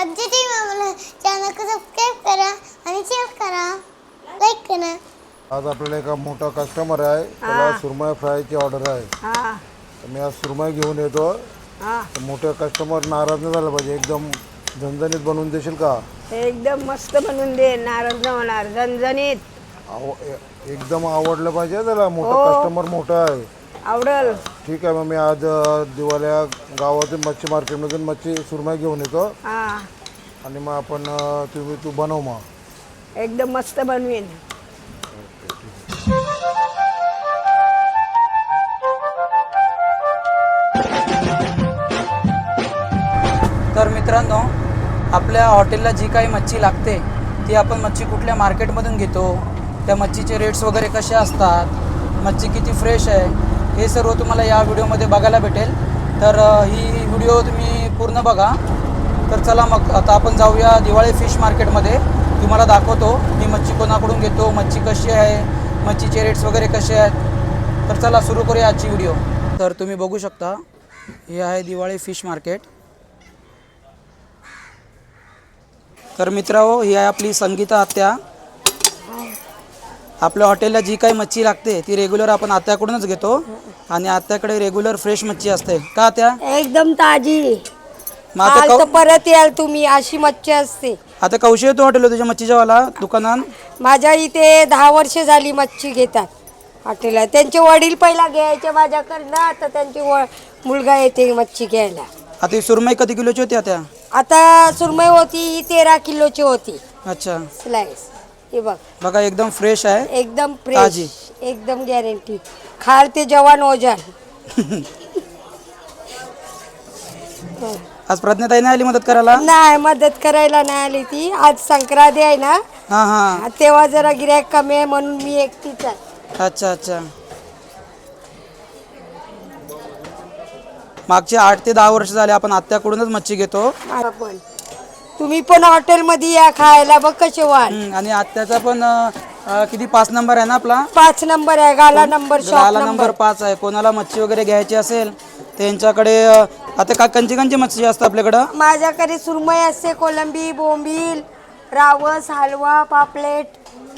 आजची टीम आम्हाला चॅनल को सबस्क्राईब करा आणि शेअर करा, लाईक करा. आज आपल्याला एक मोठा कस्टमर आहे, त्याला सुरमई फ्रायची ऑर्डर आहे. तर मी आज सुरमई घेऊन येतो. तर मोठे कस्टमर नाराज नाही झालं पाहिजे. एकदम झणझणीत बनवून देशील का? एकदम मस्त बनवून दे, नाराज न होणार, झणझणीत. एकदम आवडलं पाहिजे त्याला. मोठा कस्टमर मोठा आहे, आवडल. ठीक आहे. मग मी आज दिवाळ्या गावातून मच्छी मार्केटमधून मच्छी सुरमई घेऊन येतो आणि मग आपण तू बनव मग. एकदम मस्त बनवीन. तर मित्रांनो, आपल्या हॉटेलला जी काही मच्छी लागते ती आपण मच्छी कुठल्या मार्केटमधून घेतो, त्या मच्छीचे रेट्स वगैरे कसे असतात, मच्छी किती फ्रेश आहे, हे सर्व तुम्हाला या व्हिडिओमध्ये बघायला भेटेल. तर ही व्हिडिओ तुम्ही पूर्ण बघा. तर चला मग आता आपण जाऊया दिवाळी फिश मार्केटमध्ये. तुम्हाला दाखवतो मी मच्छी कोणाकडून घेतो, मच्छी कशी आहे, मच्छीचे रेट्स वगैरे कसे आहेत. तर चला सुरू करूया आजची व्हिडिओ. तर तुम्ही बघू शकता, हे आहे दिवाळी फिश मार्केट. तर मित्रांनो, ही आहे आपली संगीता आत्या. आपल्या हॉटेलला जी काही मच्छी लागते ती रेग्युलर आपण आत्याकडूनच घेतो आणि आत्याकडे रेग्युलर फ्रेश मच्छी असते का आत्या? एकदम ताजी. मग आता परत याल तुम्ही, अशी मच्छी असते. आता कौशी येतो हॉटेल तुझ्या मच्छीच्या वाला दुकानात? माझ्या इथे 10 वर्ष झाली मच्छी घेतात हॉटेलला. त्यांचे वडील पहिला घ्यायचे माझ्याकडनं, आता त्यांचे मुलगा येते मच्छी घ्यायला. आता ही सुरमई किती किलोची होती आत्या? आता सुरमई होती ही 13 किलोची होती. अच्छा, स्लाइस हे बघ, बघा एकदम फ्रेश आहे, एकदम ताजी. फ्रेश, एकदम गॅरंटी. खाल ते जवान हो जाल. आज प्रज्ञाताई नाही आली मदत करायला? नाही, मदत करायला नाही आली ती. आज संक्रांती आहे ना, हां हां, तेव्हा जरा गिऱ्हाईक कमी आहे म्हणून मी एकटीच आहे. अच्छा अच्छा. मागचे 8 ते 10 वर्ष झाले आपण आत्याकडूनच मच्छी घेतो. पण तुम्ही पण हॉटेलमध्ये या खायला, बघ कसे वाल. आणि आत्याचा पण किती 5 नंबर आहे ना आपला? 5 नंबर आहे, गाला नंबर, शॉप गाला नंबर 5 आहे. कोणाला मच्छी वगैरे घ्यायची असेल त्यांच्याकडे आता काय कंची मच्छी असतं आपल्याकडं? माझ्याकडे सुरमई असते, कोलंबी, बोंबील, रावस, हलवा, पापलेट,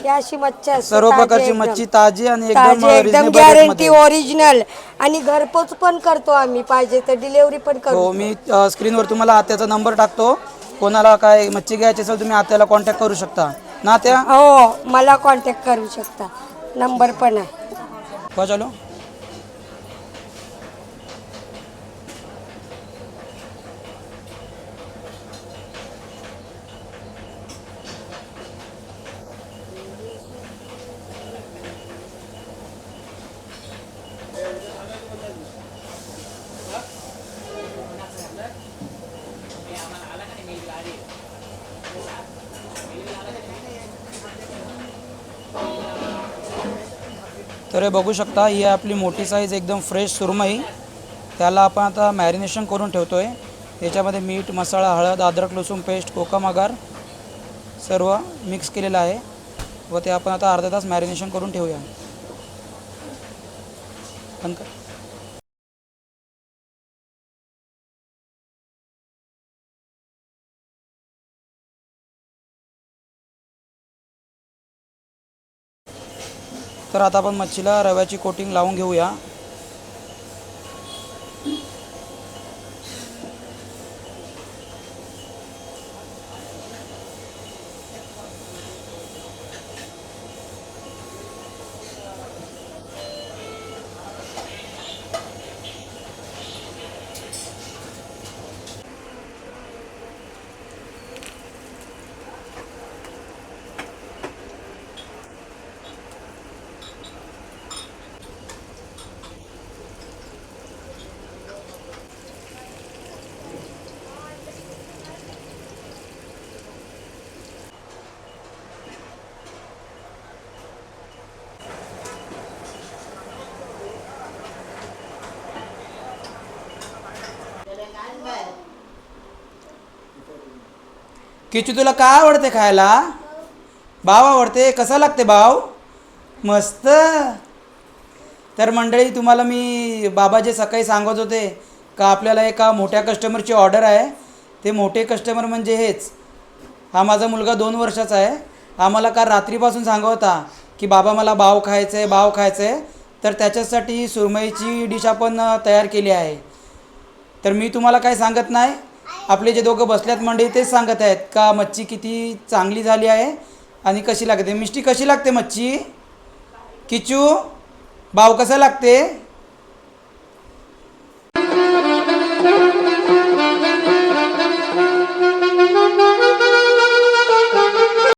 ही अशी मच्छी असते. सर्व प्रकारची मच्छी ताजी आणि एकदम रिजनेबल गॅरंटी, रेटमध्ये. ओरिजिनल. आणि घरपोच पण करतो आम्ही, पाहिजे तर डिलिव्हरी पण हो, करतो. मी स्क्रीनवर तुम्हाला आत्याचा नंबर टाकतो. कोणाला काय मच्छी घ्यायची असेल तुम्ही आत्याला कॉन्टॅक्ट करू शकता ना त्या? हो, मला कॉन्टॅक्ट करू शकता, नंबर पण आहे. हो, चलो. तर हे बघू शकता, ही आहे आपली मोठी साईज एकदम फ्रेश सुरमई. त्याला आपण आता मॅरिनेशन करून ठेवतो आहे. त्याच्यामध्ये मीठ, मसाला, हळद, अद्रक लसूण पेस्ट, कोकम सर्व मिक्स केलेलं आहे व ते आपण आता अर्धा तास मॅरिनेशन करून ठेवूया. तर आता आपण मच्छीला रव्याची कोटिंग लावून घेऊया. किचू, तुला काय आवडते खायला? भाव आवडते? कसा लागते भाव? मस्त. तर मंडळी, तुम्हाला मी बाबा जे सकाळी सांगत होते का आपल्याला एका मोठ्या कस्टमरची ऑर्डर आहे, ते मोठे कस्टमर म्हणजे हेच. हा माझा मुलगा 2 वर्षाचा आहे. आम्हाला काल रात्रीपासून सांगत होता की बाबा मला बाव खायचं आहे, बाव खायचं आहे. तर त्याच्यासाठी सुरमईची डिश आपण तयार केली आहे. तर मी तुम्हाला काय सांगत नाही, आपले जे दोघं बसल्यात मंडळी तेच सांगत आहेत का मच्छी किती चांगली झाली आहे आणि कशी लागते. मिष्टी कशी लागते मच्छी? किचू बाव कसं लागते?